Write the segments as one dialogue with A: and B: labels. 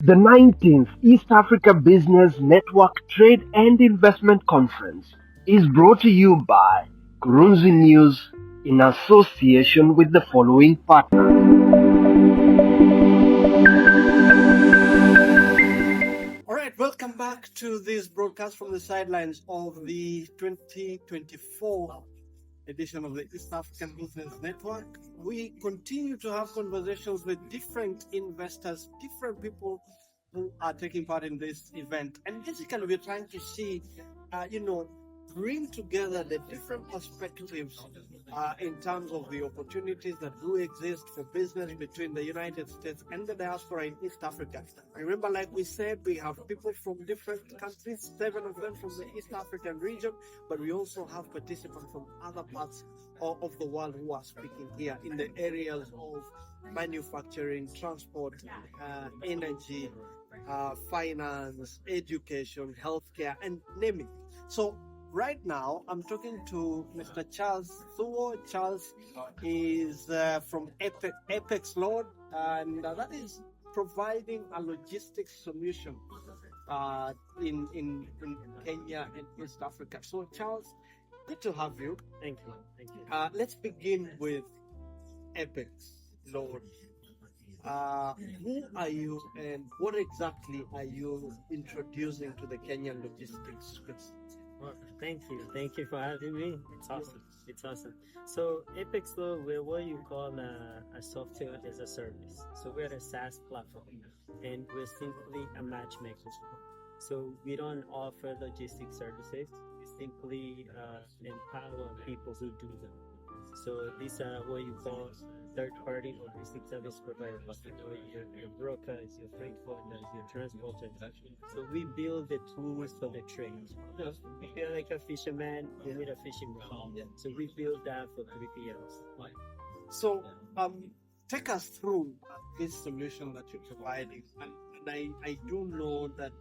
A: The 19th East Africa Business Network Trade and Investment Conference is brought to you by Kurunzi News in association with the following partners.
B: All right, welcome back to this broadcast from the sidelines of the 2024 edition of the East African Business Network. We continue to have conversations with different investors, different people who are taking part in this event. And basically, we're trying to see, bring together the different perspectives in terms of the opportunities that do exist for business between the United States and the diaspora in East Africa. Remember, like we said, we have people from different countries, 7 of them from the East African region, but we also have participants from other parts of the world who are speaking here in the areas of manufacturing, transport, energy, finance, education, healthcare, and name it. So right now, I'm talking to Mr. Charles Thuo. Charles is from Apexloads, and that is providing a logistics solution in Kenya and East Africa. So, Charles, good to have you.
C: Thank you. Thank you.
B: Let's begin with Apexloads. Who are you, and what exactly are you introducing to the Kenyan logistics space?
C: Well, thank you. Thank you for having me. It's awesome. It's awesome. So Apexloads, we're what you call a software as a service. So we're a SaaS platform, and we're simply a matchmaker. So we don't offer logistics services. We simply empower people who do them. So these are what you call third-party logistics service providers. Your brokers, your freight forwarders, your transporters. So we build the tools for the trade. If you're like a fisherman, you need a fishing rod. So we build that for 3PLs.
B: So take us through this solution that you're providing. And I do know that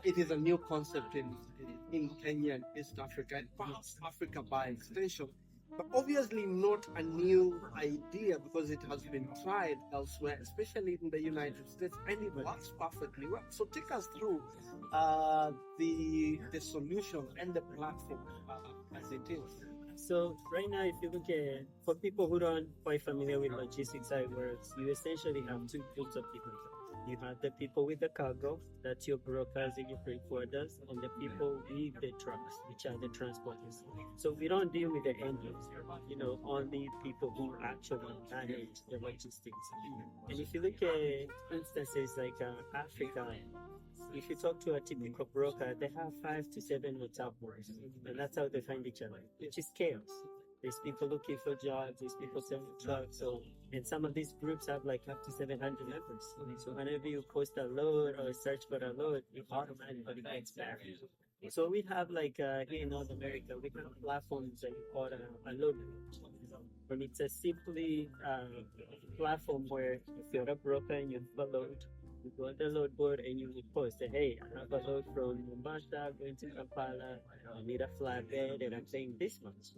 B: it is a new concept in Kenya and East Africa, and perhaps Africa by extension. But obviously not a new idea because it has been tried elsewhere, especially in the United States, and it works perfectly well. So take us through the solution and the platform as it is.
C: So right now, if you look at, for people who aren't quite familiar with logistics how it works, you essentially have 2 groups of people. You have the people with the cargo, that's your brokers and your freight forwarders, and the people with the trucks, which are the transporters. So we don't deal with the end user, only people who actually manage the logistics. And if you look at instances like Africa, if you talk to a typical broker, they have 5 to 7 WhatsApp groups, and that's how they find each other, which is chaos. There's people looking for jobs, there's people selling trucks, and some of these groups have like up to 700 members. So whenever you post a load or search for a load, it automatically gets buried. So we have like here in North America, we have platforms that you call a load. And it's a simply platform where if you're a broker and you have a load, you go on the load board and you would post, hey, I have a load from Mombasa going to Kampala, I need a flatbed and I'm paying this much.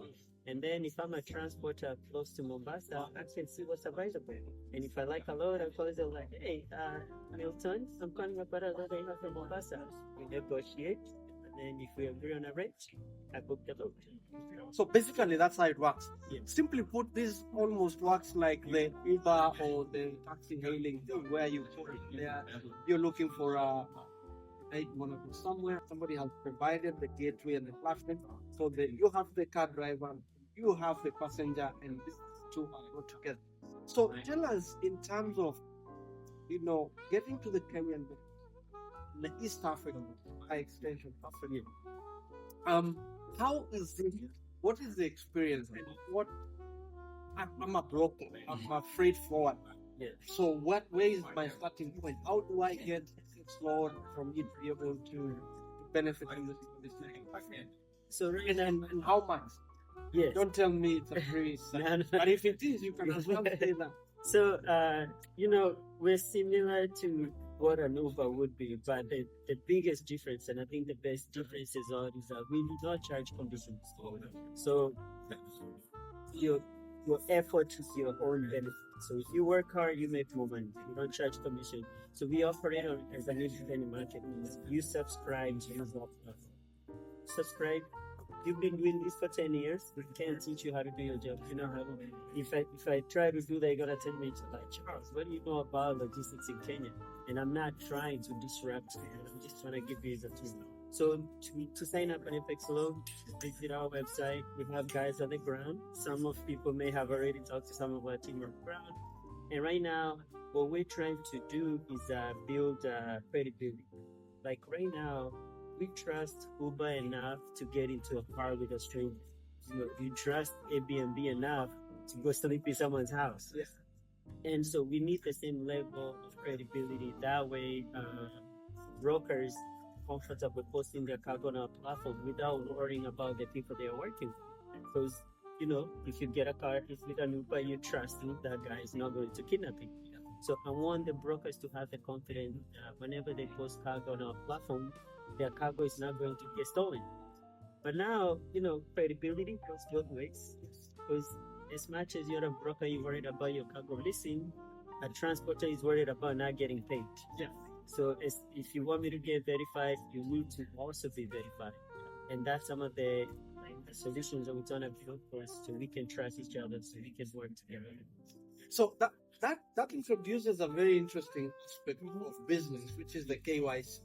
C: And then if I'm a transporter close to Mombasa, I can see what's available. And if I like a load, I call it like, hey, Milton, I'm calling about a load I have from Mombasa. We negotiate, and then if we agree on a rate, I book the load.
B: So basically, that's how it works.
C: Yeah.
B: Simply put, this almost works like the Uber or the taxi hailing thing, where you put it there, you're looking for you want to go somewhere, somebody has provided the gateway and the platform, so that you have the car driver, you have the passenger, and these two go together. So tell us, in terms of, getting to the Kenyan, the East African by extension, Africa, how is it? What is the experience? And I'm a broker, I'm a freight forwarder.
C: Yeah.
B: So where is my starting point? How do I get explored from it to be able to benefit from this?
C: So
B: and how much?
C: Yes.
B: Don't tell me it's a free service. But if it is, you can as well say that.
C: So we're similar to what an Uber would be, but the biggest difference, and I think the best difference is that we do not charge commissions. So your effort is your own benefit. So if you work hard, you make more money. You don't charge commission. So we operate as an independent market. You subscribe to use our platform. Subscribe. You've been doing this for 10 years. We can't teach you how to do your job. You know how. If I try to do that, you're gonna tell me, like, Charles, what do you know about logistics in Kenya? And I'm not trying to disrupt you. I'm just trying to give you the tool. So to sign up on Apexloads, visit our website. We have guys on the ground. Some of people may have already talked to some of our team on the ground. And right now, what we're trying to do is build credibility. Like right now, we trust Uber enough to get into a car with a stranger. You trust Airbnb enough to go sleep in someone's house.
B: Yeah.
C: And so we need the same level of credibility. That way, brokers comfortable posting their cargo on our platform without worrying about the people they are working with. Because, if you get a car, if with an Uber, you trust that guy is not going to kidnap you. So I want the brokers to have the confidence whenever they post cargo on our platform, their cargo is not going to get stolen. But now, credibility goes both ways. Because as much as you're a broker, you're worried about your cargo missing, a transporter is worried about not getting paid.
B: Yeah.
C: So if you want me to get verified, you need to also be verified. And that's some of the solutions that we're trying to build for us so we can trust each other, so we can work together.
B: So that introduces a very interesting aspect of business, which is the KYC.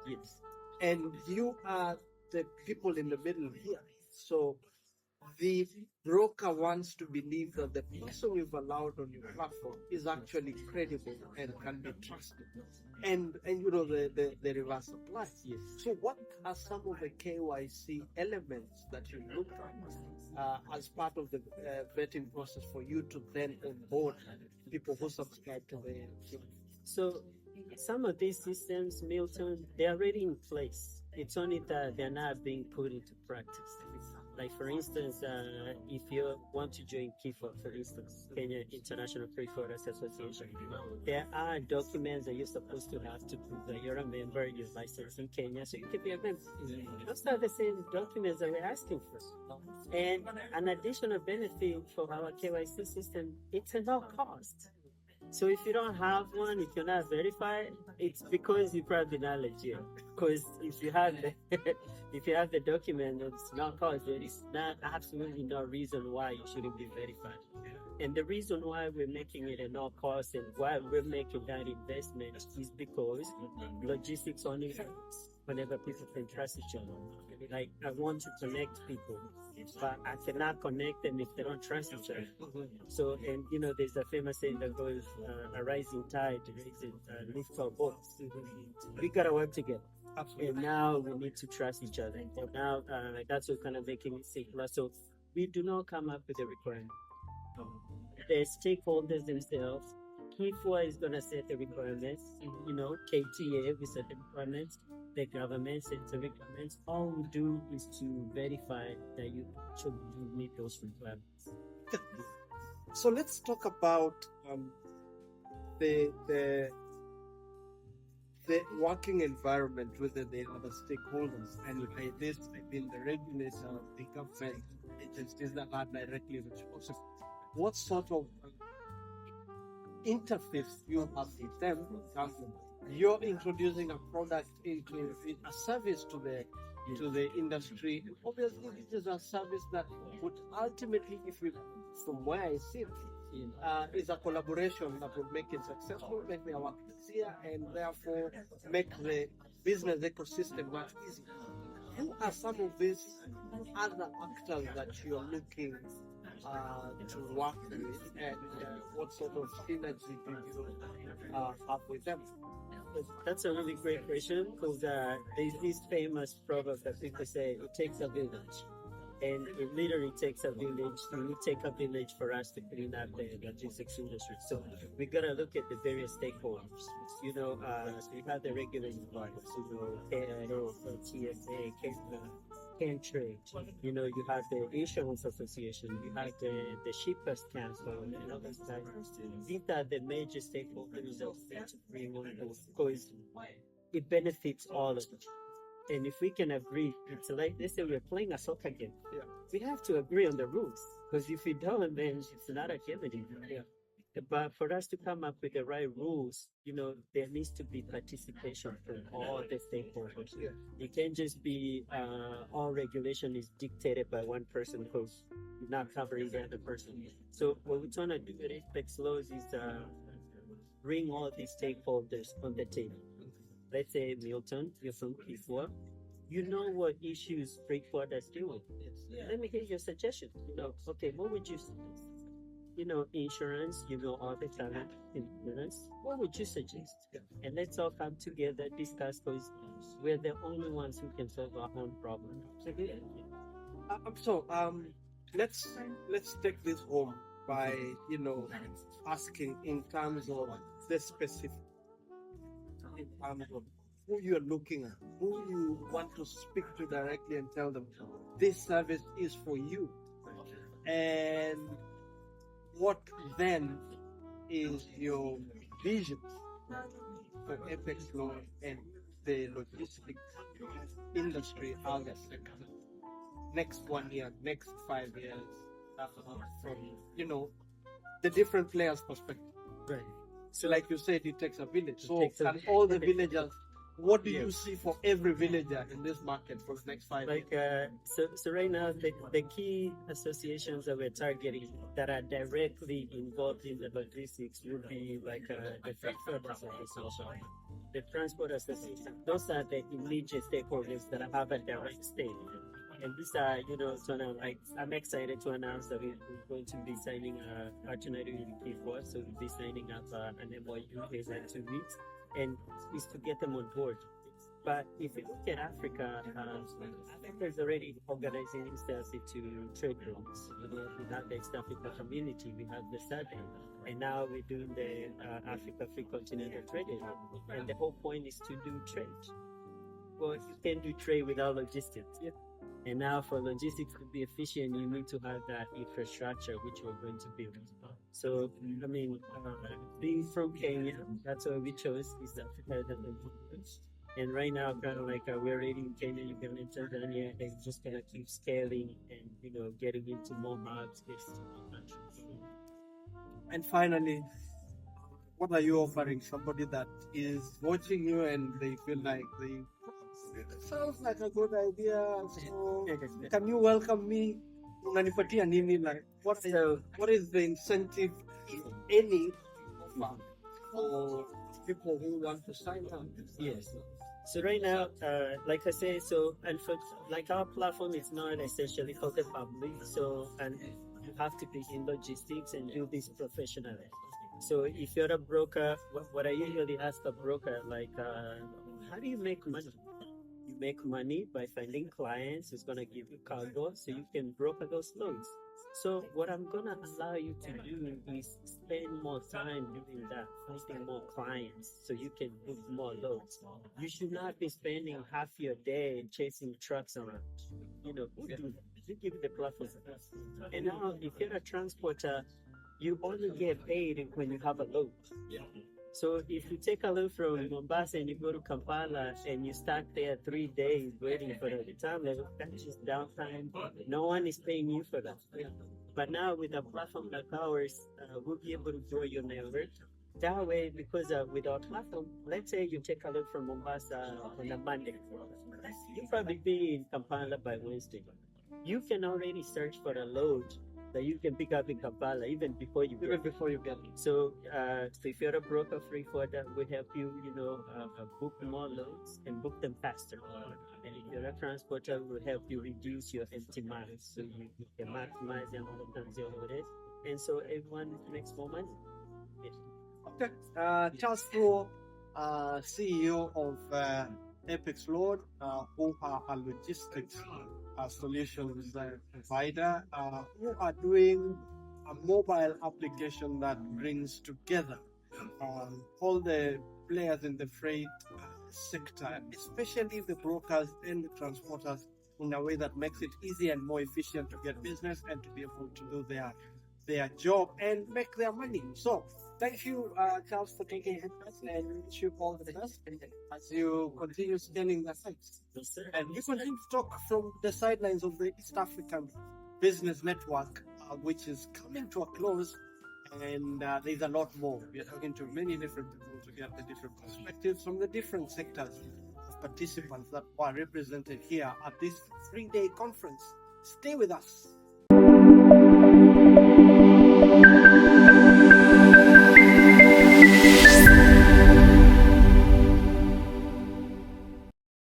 C: Yes.
B: And you are the people in the middle here. So the broker wants to believe that the person we've allowed on your platform is actually credible and can be trusted. And the reverse applies.
C: Yes.
B: So what are some of the KYC elements that you look at as part of the vetting process for you to then onboard people who subscribe to the
C: So some of these systems, Milton, they're already in place. It's only that they're not being put into practice. Like, for instance, if you want to join KIFA, for instance, Kenya International Freight Forwarders Association, there are documents that you're supposed to have to prove that you're a member, you're licensed in Kenya, so you can be a member. Those are the same documents that we're asking for. And an additional benefit for our KYC system, it's a no cost. So if you don't have one, if you're not verified, it's because you're probably not legit. Because if you have the document, it's not cost. There is not absolutely no reason why you shouldn't be verified. And the reason why we're making it a no cost and why we're making that investment is because logistics only works whenever people can trust each other. Like, I want to connect people, but I cannot connect them if they don't trust each other. So, and there's a famous saying that goes, a rising tide lifts our boats. We gotta work together. And now we need to trust each other. And now that's what kind of making it simpler. So we do not come up with a requirement. The stakeholders themselves, KIFWA is going to set the requirements. KTA, we set the requirements. The government sets the requirements. All we do is to verify that you actually meet those requirements.
B: So let's talk about the working environment with the other stakeholders, and by this I mean the regulator, the government agencies that are directly responsible. What sort of interface you have with them? For example, you're introducing a product into a service to the industry. Obviously, this is a service that would ultimately, from where I sit, is a collaboration that would make it successful, make their work easier, and therefore make the business ecosystem much easier. Who are some of these other actors that you're looking to work with, and what sort of synergy do you have with them?
C: That's a really great question, because there's this famous proverb that people say, it takes a village. And it literally takes a village. It will take a village for us to clean up the logistics industry. So we gotta look at the various stakeholders. We have the regulating bodies, KIO, TSA, Trade. You have the insurance association, you have the shippers council, and other stuff. These are the major stakeholders that we bring on board, because it benefits all of us. And if we can agree, it's like, let's say we're playing a soccer game. Yeah. We have to agree on the rules, because if we don't, then it's not a game anymore. Yeah. But for us to come up with the right rules, there needs to be participation from all the stakeholders. Yeah. It can't just be all regulation is dictated by one person because you're not covering the other person. So what we're trying to do with Apexloads is bring all these stakeholders on the table. Let's say, Milton, you're from P4. You know what issues freight forwarders deal with. Let me hear your suggestions. Okay, what would you suggest? Insurance, all the talent in insurance. What would you suggest? And let's all come together, discuss, because we're the only ones who can solve our own problem.
B: So let's take this home by asking in terms of the specific, in terms of who you're looking at, who you want to speak to directly, and tell them this service is for you. And what then is your vision for Apexloads and the logistics industry as a sector? Next 1 year, next 5 years, from the different players' perspective.
C: Right.
B: So, like you said, it takes a village. So, can all the villagers? What do you see for every villager in this market for the next 5 years?
C: So right now, the key associations that we're targeting that are directly involved in the logistics would be like the Freight Forwarders Association, the Transport Association. Those are the immediate stakeholders that have a direct stake. And these are, I'm excited to announce that we're going to be signing a partnership with P4. So we'll be signing up an MOU in 2 weeks. And is to get them on board. But if you look at Africa, Africa's already organizing itself into trade blocks. We have the East Africa Community, we have the SADC, and now we're doing the Africa Free Continental Trade Area. And the whole point is to do trade. Well, you can't do trade without logistics. Yeah. And now for logistics to be efficient, you need to have that infrastructure, which we're going to build. So, being from Kenya, that's what we chose, East Africa. And right now, kind of like we're already in Kenya, Uganda, and Tanzania, and we're just going to keep scaling and, getting into more hubs, countries.
B: And finally, what are you offering somebody that is watching you and they feel like it sounds like a good idea, so can you welcome me? Unanipatia nini, like what is the incentive, if any, for people who want to sign up?
C: Yes. So right now, like I say, and for like our platform is not essentially for the public, and you have to be in logistics and do this professionally. So if you're a broker, what I usually ask a broker, like, how do you make money? You make money by finding clients who's going to give you cargo so you can broker those loads. So what I'm going to allow you to do is spend more time doing that, finding more clients so you can book more loads. You should not be spending half your day chasing trucks around. Who do that? You give the platform. And now if you're a transporter, you only get paid when you have a load. So if you take a load from Mombasa and you go to Kampala and you start there 3 days waiting for the return level, that's just downtime. No one is paying you for that. But now with a platform like ours, we'll be able to grow your network. That way, because with our platform, let's say you take a load from Mombasa on a Monday. You'll probably be in Kampala by Wednesday. You can already search for a load that you can pick up in Kampala even before you get it. So if you're a broker free forwarder, we help you, book more loads and book them faster. And if you're a transporter, we'll help you reduce your empty miles so you can maximize the amount of tons you're loaded. And so everyone makes more money. Yes.
B: Okay. Charles Thuo, CEO of Apexloads, who are a logistics solutions provider, who are doing a mobile application that brings together all the players in the freight sector, especially the brokers and the transporters, in a way that makes it easy and more efficient to get business and to be able to do their their job and make their money. So thank you, Charles, for taking us, and wish you all the best as you continue scaling the sites.
C: Yes, sir.
B: And we continue to talk from the sidelines of the East African Business Network, which is coming to a close. And there's a lot more. We are talking to many different people to get the different perspectives from the different sectors of participants that were represented here at this 3-day conference. Stay with us.